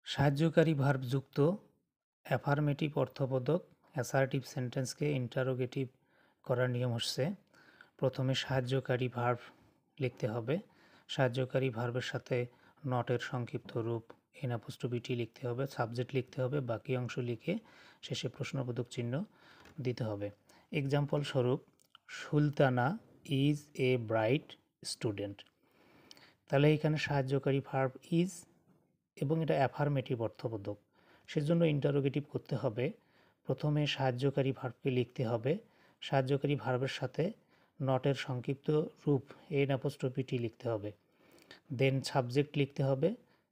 সাহায্যকারী ভার্ব যুক্ত affirmative অর্থবোধক assertive সেন্টেন্সকে interrogative করার নিয়ম হচ্ছে প্রথমে সাহায্যকারী ভার্ব লিখতে হবে। সাহায্যকারী ভার্বের সাথে নটের সংক্ষিপ্ত রূপ এন অ্যাপোস্ট্রোফি লিখতে হবে, সাবজেক্ট লিখতে হবে, বাকি অংশ লিখে শেষে প্রশ্নবোধক চিহ্ন দিতে হবে। এক্সাম্পল স্বরূপ, Sultana is a bright student. তাহলে এখানে সাহায্যকারী ভার্ব ইজ এবং এটা অ্যাফার্মেটিভ অর্থবোধক, সেজন্য ইন্টারোগেটিভ করতে হবে। প্রথমে সাহায্যকারী ভার্বকে লিখতে হবে, সাহায্যকারী ভার্বের সাথে নটের সংক্ষিপ্ত রূপ এন অ্যাপোস্ট্রোফি লিখতে হবে, দেন সাবজেক্ট লিখতে হবে,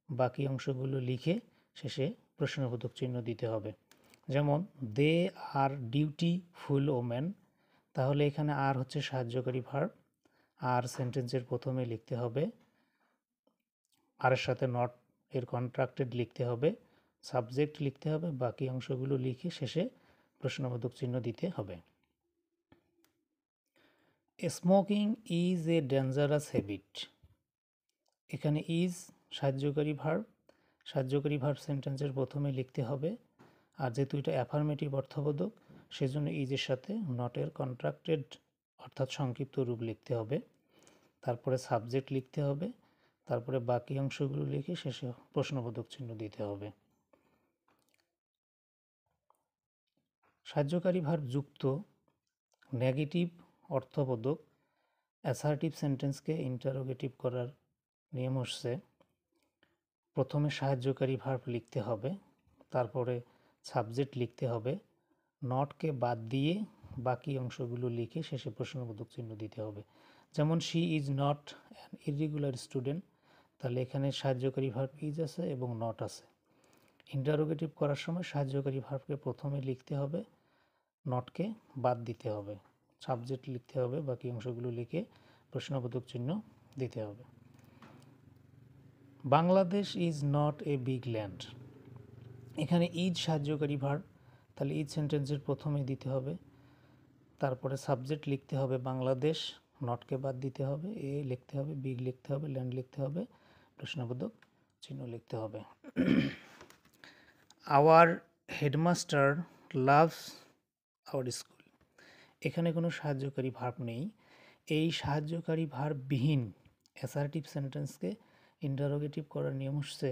বাকি অংশগুলো লিখে শেষে প্রশ্নবোধক চিহ্ন দিতে হবে। যেমন দে আর ডিউটিফুল ওমেন, তাহলে এখানে আর হচ্ছে সাহায্যকারী ভার্ব, আর সেন্টেন্সের প্রথমে লিখতে হবে, আর এর সাথে নট এর কন্ট্রাক্টেড লিখতে হবে, সাবজেক্ট লিখতে হবে, বাকি অংশগুলো লিখে শেষে প্রশ্নবোধক চিহ্ন দিতে হবে। Smoking is a dangerous habit, এখানে ইজ সাহায্যকারী ভার্ব, সাহায্যকারী ভার্ব সেন্টেন্সের প্রথমে লিখতে হবে, আর যেহেতু এটা অ্যাফার্মেটিভ অর্থবোধক সেজন্য ইজের সাথে নটের কন্ট্রাক্টেড অর্থাৎ সংক্ষিপ্ত রূপ লিখতে হবে, তারপরে সাবজেক্ট লিখতে হবে, তারপরে বাকি অংশগুলো লিখে শেষে প্রশ্নবোধক চিহ্ন দিতে হবে। সাহায্যকারী ভার্ব যুক্ত নেগেটিভ অর্থবোধক অ্যাসার্টিভ সেন্টেন্সকে ইন্টারোগেটিভ করার নিয়ম হচ্ছে প্রথমে সাহায্যকারী ভার্ব লিখতে হবে, তারপরে সাবজেক্ট লিখতে হবে, নটকে বাদ দিয়ে বাকি অংশগুলো লিখে শেষে প্রশ্নবোধক চিহ্ন দিতে হবে। যেমন she is not an irregular student, তাহলে এখানে সাহায্যকারী ভার্ব ইজ আছে এবং নট আছে। ইন্টারোগেটিভ করার সময় সাহায্যকারী ভার্বকে প্রথমে লিখতে হবে, নটকে বাদ দিতে হবে, সাবজেক্ট লিখতে হবে, বাকি অংশগুলো লিখে প্রশ্নবোধক চিহ্ন দিতে হবে। Bangladesh is not a big land, এখানে ইজ সাহায্যকারী ভার্ব, তাহলে ইজ সেন্টেন্সের প্রথমে দিতে হবে, তারপরে সাবজেক্ট লিখতে হবে বাংলাদেশ, নটকে বাদ দিতে হবে, এ লিখতে হবে, বিগ লিখতে হবে, ল্যান্ড লিখতে হবে, প্রশ্নবোধক চিহ্ন লিখতে হবে। Hour headmaster loves our school, এখানে কোনো সাহায্যকারী ভার্ব নেই। এই সাহায্যকারী ভার্ববিহীন অ্যাসার্টিভ সেন্টেন্সকে ইন্টারোগেটিভ করার নিয়ম হচ্ছে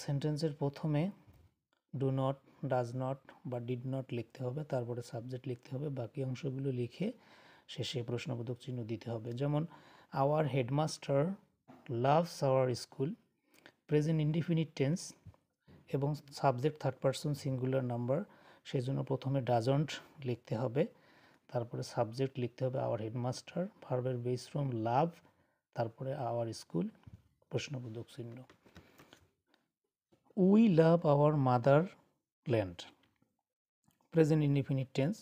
সেন্টেন্সের প্রথমে ডু নট, ডাজ নট বা ডিড নট লিখতে হবে, তারপরে সাবজেক্ট লিখতে হবে, বাকি অংশগুলো লিখে শেষে প্রশ্নবোধক চিহ্ন দিতে হবে। যেমন our headmaster loves our school, present indefinite tense এবং subject third person singular number, সেই জন্য প্রথমে ডাজন্ট লিখতে হবে, তারপরে সাবজেক্ট লিখতে হবে আওয়ার হেডমাস্টার, ভার্বের বেস ফ্রম লাভ, তারপরে আওয়ার স্কুল, প্রশ্নবোধক চিহ্ন। We love our mother land, present indefinite tense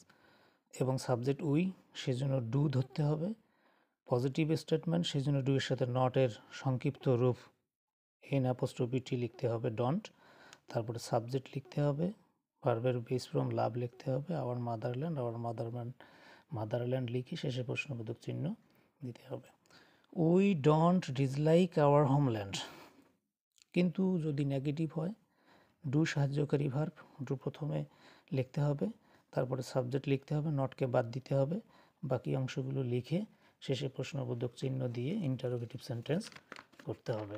এবং সাবজেক্ট উই, সেজন্য ডু ধরতে হবে, পজিটিভ স্টেটমেন্ট সেজন্য ডু এর সাথে নটের সংক্ষিপ্ত রূপ এন অ্যাপোস্ট্রোফি লিখতে হবে ডন্ট, তারপরে সাবজেক্ট লিখতে হবে, ভার্বের বেস ফ্রম লাভ লিখতে হবে, আওয়ার মাদারল্যান্ড, আওয়ার মাদারল্যান্ড লিখে শেষে প্রশ্নবোধক চিহ্ন দিতে হবে। We don't dislike our homeland, কিন্তু যদি নেগেটিভ হয় ডু সাহায্যকারী ভার্ব, ডু প্রথমে লিখতে হবে, তারপরে সাবজেক্ট লিখতে হবে, নটকে বাদ দিতে হবে, বাকি অংশগুলো লিখে শেষে প্রশ্নবোধক চিহ্ন দিয়ে ইন্টারোগেটিভ সেন্টেন্স করতে হবে।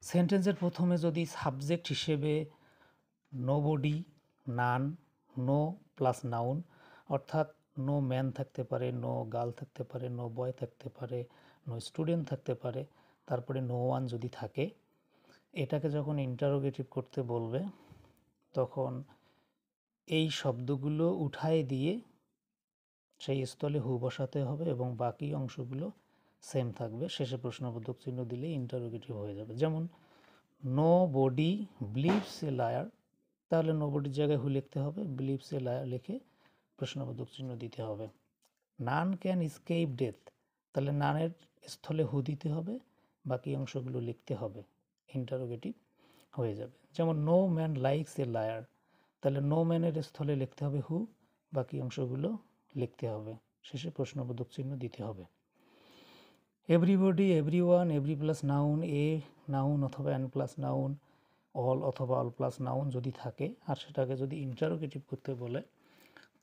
সেন্টেন্সের প্রথমে যদি সাবজেক্ট হিসেবে নোবডি, নান, নো প্লাস নাউন, অর্থাৎ নো ম্যান থাকতে পারে, নো গার্ল থাকতে পারে, নো বয় থাকতে পারে, নো স্টুডেন্ট থাকতে পারে, তারপরে নো ওয়ান যদি থাকে, এটাকে যখন ইন্টারোগেটিভ করতে বলবে তখন এই শব্দগুলো উঠায় দিয়ে সেই স্থলে হু বসাতে হবে এবং বাকি অংশগুলো সেম থাকবে, শেষে প্রশ্নবোধক চিহ্ন দিলে ইন্টারোগেটিভ হয়ে যাবে। যেমন nobody believes a liar, তাহলে নো বডির জায়গায় হু লিখতে হবে, বিলিভস এ লায়ার লিখে প্রশ্নবোধক চিহ্ন দিতে হবে। নান ক্যান এসকেপ ডেথ, তাহলে নানের স্থলে হু দিতে হবে, বাকি অংশগুলো লিখতে হবে, ইন্টারোগেটিভ হয়ে যাবে। যেমন no man likes a liar, তাহলে নো ম্যানের স্থলে লিখতে হবে হু, বাকি অংশগুলো লিখতে হবে, শেষে প্রশ্নবোধক চিহ্ন দিতে হবে। Everybody, everyone, every plus noun, a noun অথবা অ্যান প্লাস নাউন, অল অথবা অল প্লাস নাউন যদি থাকে আর সেটাকে যদি ইন্টারোগেটিভ করতে বলে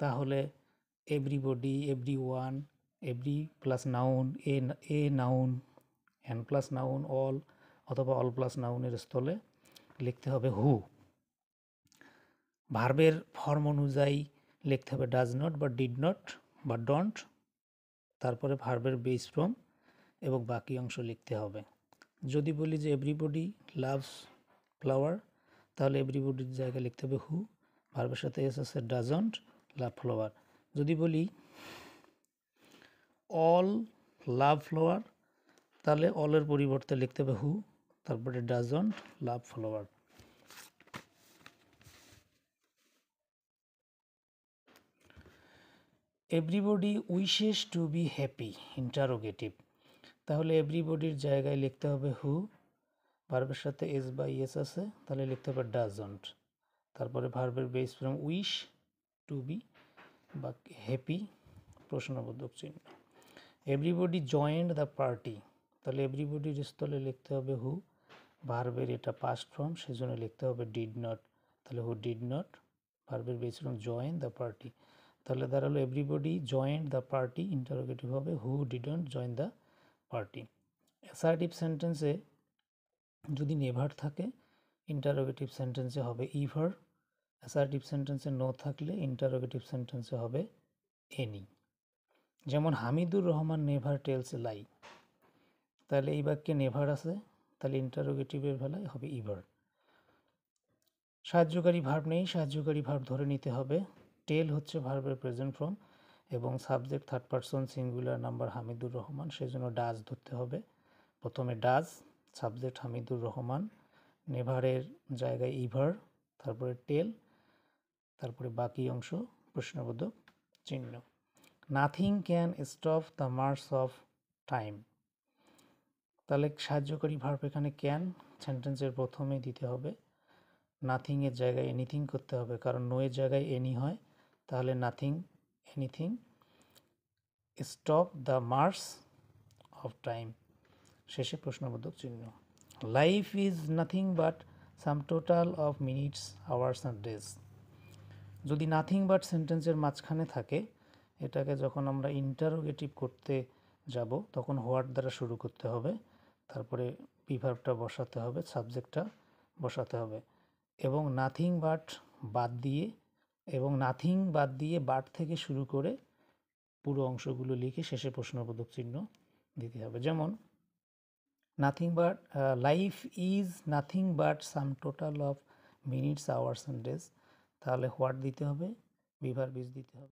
তাহলে everybody, everyone, every plus noun, a noun, an plus noun, all অথবা অল প্লাস নাউনের স্থলে লিখতে হবে হু। ভার্বের ফর্ম অনুযায়ী লিখতে হবে ডাজ নট বা ডিড নট বা ডন্ট, তারপরে ভার্বের বেস ফর্ম এবং বাকি অংশ লিখতে হবে। যদি বলি যে এভরিবডি লাভস ফ্লাওয়ার তাহলে এভরিবডির জায়গায় লিখতে হবে হু, ভার্বের সাথে এস আছে ডাজন্ট লাভ ফ্লাওয়ার। যদি বলি অল লাভ ফ্লাওয়ার তাহলে অলের পরিবর্তে লিখতে হবে হু, তারপরে doesn't love flower. Everybody wishes to be happy interrogative তাহলে এভরিবডির জায়গায় লিখতে হবে হু, ভার্বের সাথে এস বা ইয়েস আছে তাহলে লিখতে হবে ডাজন্ট, তারপরে ভার্বের base form wish to be বা হ্যাপি প্রশ্নবোধক চিহ্ন। এভরিবডি জয়েন্ট দ্য পার্টি তাহলে এভরিবডির স্থলে লিখতে হবে হু, ভার্বের এটা পাস্ট ফর্ম সেজন্য লিখতে হবে ডিড নট, তাহলে হু ডিড নট, ভার্বের base form join the party তাহলে দাঁড়ালো everybody joined the party, interrogative হবে who didn't join the party. Assertive সেন্টেন্সে যদি নেভার থাকে ইন্টারোগেটিভ সেন্টেন্সে হবে ইভার, অ্যাসার্টিভ সেন্টেন্সে নো থাকলে ইন্টারোগেটিভ সেন্টেন্সে হবে এনি। যেমন Hamidur Rahman never tells lie তাহলে এই বাক্যে নেভার আছে তাহলে ইন্টারোগেটিভের বেলায় হবে ইভার। সাহায্যকারী ভার্ব নেই, সাহায্যকারী ভার্ব ধরে নিতে হবে। টেল হচ্ছে ভার্বের প্রেজেন্ট ফর্ম এবং subject third person singular number Hamidur Rahman সেজন্য ডাজ ধরতে হবে। প্রথমে ডাজ, সাবজেক্ট হামিদুর রহমান, নেভারের জায়গায় ইভার, তারপরে টেল, তারপরে বাকি অংশ প্রশ্নবোধক চিহ্ন। Nothing can stop the March of time তাহলে সাহায্যকারী ভার্ব এখানে ক্যান সেন্টেন্সের প্রথমে দিতে হবে, নাথিংয়ের জায়গায় এনিথিং করতে হবে কারণ নো এর জায়গায় এনি হয় তাহলে nothing anything stop the March of time শেষে প্রশ্নবোধক চিহ্ন। Life is nothing but sum total of minutes hours and days যদি নাথিং বাট সেন্টেন্সের মাঝখানে থাকে এটাকে যখন আমরা ইন্টারোগেটিভ করতে যাব তখন হোয়াট দ্বারা শুরু করতে হবে, তারপরে প্রিভার্বটা বসাতে হবে, সাবজেক্টটা বসাতে হবে এবং নাথিং বাট বাদ দিয়ে বাট থেকে শুরু করে পুরো অংশগুলো লিখে শেষে প্রশ্নবোধক চিহ্ন দিতে হবে। যেমন nothing but life is nothing but sum total of minutes hours and days তাহলে হোয়াট দিতে হবে, প্রিভার্ব ইজ দিতে হবে।